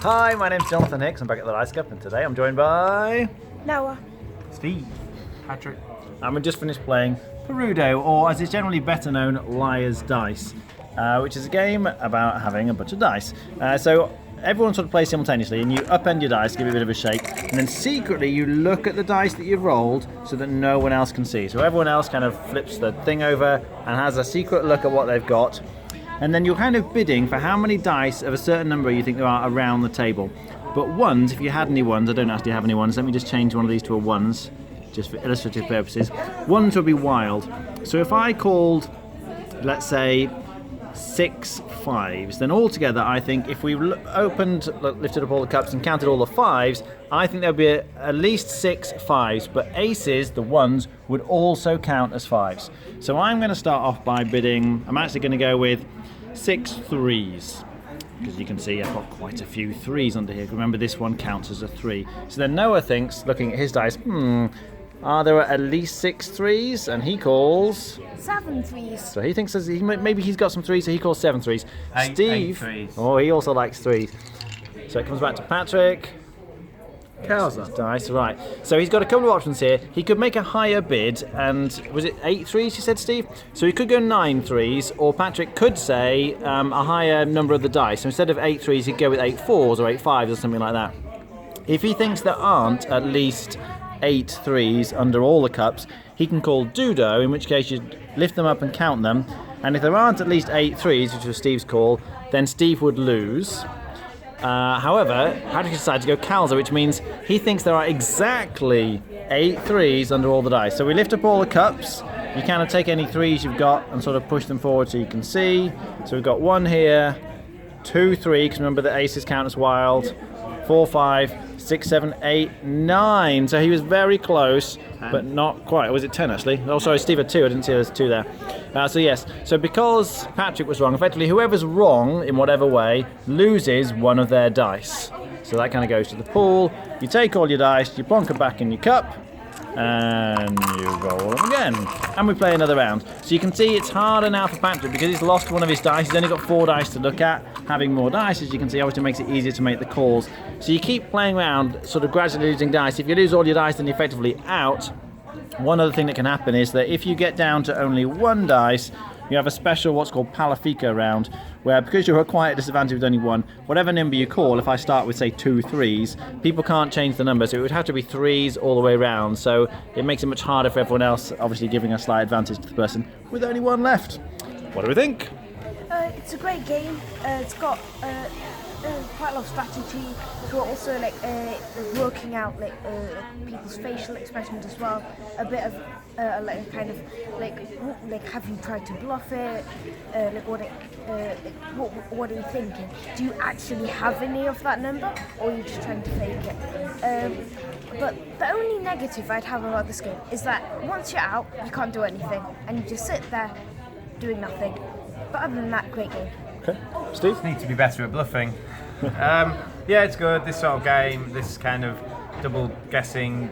Hi, my name's Jonathan Hicks. I'm back at the Dice Cup, and today I'm joined by Noah. Steve. Patrick. And we just finished playing Perudo, or as it's generally better known, Liar's Dice, which is a game about having a bunch of dice. So everyone sort of plays simultaneously, and you upend your dice, give it a bit of a shake, and then secretly you look at the dice that you've rolled so that no one else can see. So everyone else kind of flips the thing over and has a secret look at what they've got. And then you're kind of bidding for how many dice of a certain number you think there are around the table. But ones, if you had any ones, I don't actually have any ones, let me just change one of these to a ones, just for illustrative purposes. Ones would be wild. So if I called, let's say, 6 5s, then altogether I think if we lifted up all the cups and counted all the 5s, I think there would be at least 6 5s, but aces, the ones, would also count as 5s. So I'm going to start off by bidding, I'm actually going to go with 6 3s, because you can see I've got quite a few 3s under here. Remember, this one counts as a 3. So then Noah thinks, looking at his dice, are there at least 6 3s? And he calls 7 3s. So he thinks maybe he's got some 3s, so he calls 7 3s. Steve, 8 3s. Oh, he also likes 3s. So it comes back to Patrick. Cowser. Dice, right. So he's got a couple of options here. He could make a higher bid, and was it 8 3s you said, Steve? So he could go 9 3s, or Patrick could say a higher number of the dice. So instead of 8 3s, he'd go with 8 4s or 8 5s or something like that. If he thinks there aren't at least 8 3s under all the cups, he can call Dudo, in which case you'd lift them up and count them. And if there aren't at least 8 3s, which was Steve's call, then Steve would lose. However, Patrick decided to go Calza, which means he thinks there are exactly 8 3s under all the dice. So we lift up all the cups. You kind of take any 3s you've got and sort of push them forward so you can see. So we've got 1 here, 2 3, because remember the aces count as wild, 4 5, 6 7 8 9. So he was very close, but not quite. Or was it 10 actually? Oh, sorry, Steve had 2. I didn't see there's 2 there. So yes, so because Patrick was wrong, effectively whoever's wrong in whatever way loses one of their dice. So that kind of goes to the pool. You take all your dice, you plonk them back in your cup, and you roll them again. And we play another round. So you can see it's harder now for Patrick because he's lost one of his dice. He's only got 4 dice to look at. Having more dice, as you can see, obviously makes it easier to make the calls. So you keep playing around, sort of gradually losing dice. If you lose all your dice, then you're effectively out. One other thing that can happen is that if you get down to only 1 dice, you have a special what's called Palafica round, where because you're at quite a disadvantage with only 1, whatever number you call, if I start with say 2 3s, people can't change the number, so it would have to be 3s all the way around. So it makes it much harder for everyone else, obviously giving a slight advantage to the person with only 1 left. What do we think? It's a great game. It's got quite a lot of strategy. So also working out people's facial expressions as well. A bit of have you tried to bluff it? What are you thinking? Do you actually have any of that number, or are you just trying to fake it? But the only negative I'd have about this game is that once you're out, you can't do anything, and you just sit there doing nothing. But other than that, great game. Okay, Steve? Need to be better at bluffing. Yeah, it's good. This sort of game, this kind of double guessing,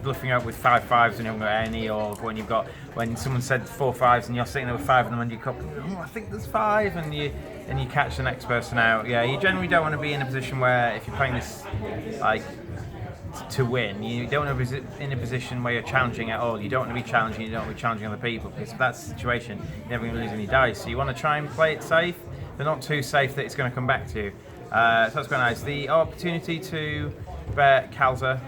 bluffing out with 5 5s and you haven't got any, or when someone said 4 5s and you're sitting there with 5 of them under your cup, I think there's 5, and you catch the next person out. Yeah, you generally don't want to be in a position where if you're playing this to win, you don't want to be in a position where you're challenging at all. You don't want to be challenging, you don't want to be challenging other people, because if that's the situation, you're never going to lose any dice. So you want to try and play it safe, but not too safe that it's going to come back to you. So that's quite nice. The opportunity to bet Calza,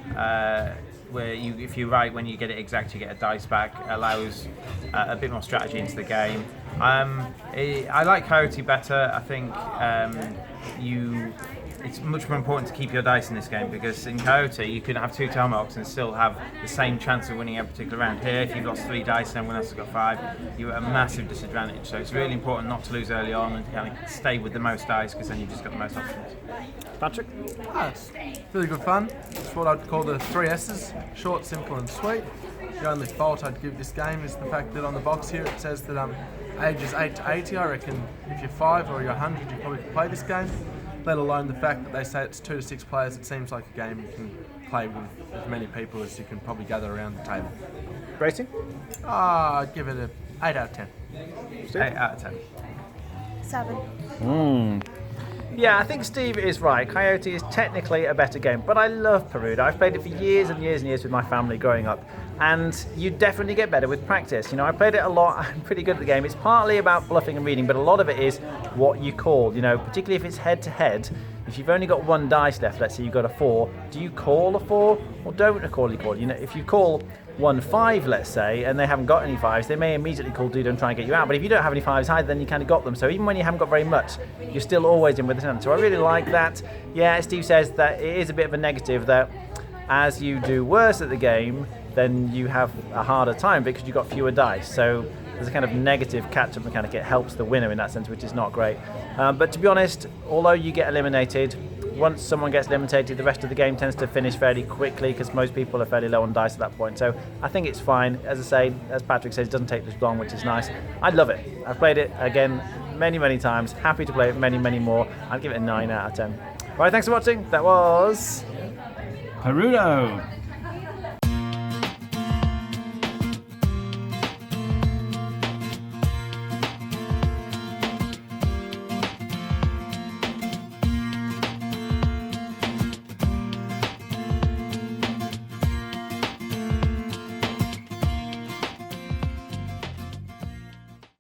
where if you're right, when you get it exact, you get a dice back, allows a bit more strategy into the game. I like Coyote better. I think it's much more important to keep your dice in this game, because in Coyote you can have 2 Tomahawks and still have the same chance of winning a particular round. Here, if you've lost 3 dice and everyone else has got 5, you're at a massive disadvantage. So it's really important not to lose early on and to kind of stay with the most dice, because then you've just got the most options. Patrick? It's really good fun. It's what I'd call the 3 S's: short, simple and sweet. The only fault I'd give this game is the fact that on the box here it says that ages 8 to 80. I reckon if you're 5 or you're 100, you probably could play this game. Let alone the fact that they say it's 2 to 6 players. It seems like a game you can play with as many people as you can probably gather around the table. Rating? I'd give it a 8 out of 10. Steve? 8 out of 10. 7. Yeah, I think Steve is right. Coyote is technically a better game, but I love Perudo. I've played it for years and years and years with my family growing up, and you definitely get better with practice. You know, I played it a lot. I'm pretty good at the game. It's partly about bluffing and reading, but a lot of it is what you call. You know, particularly if it's head to head. If you've only got one dice left, let's say you've got a 4, do you call a 4 or don't call? You know, if you call 1 5, let's say, and they haven't got any 5s, they may immediately call Dude and try and get you out. But if you don't have any 5s either, then you kind of got them. So even when you haven't got very much, you're still always in with the 10. So I really like that. Yeah, Steve says that it is a bit of a negative that as you do worse at the game, then you have a harder time because you've got fewer dice. So there's a kind of negative catch-up mechanic. It helps the winner in that sense, which is not great. But to be honest, although you get eliminated, once someone gets eliminated, the rest of the game tends to finish fairly quickly because most people are fairly low on dice at that point. So I think it's fine. As I say, as Patrick says, it doesn't take this long, which is nice. I love it. I've played it again many, many times. Happy to play it many, many more. I'd give it a 9 out of 10. Right, thanks for watching. That was Perudo.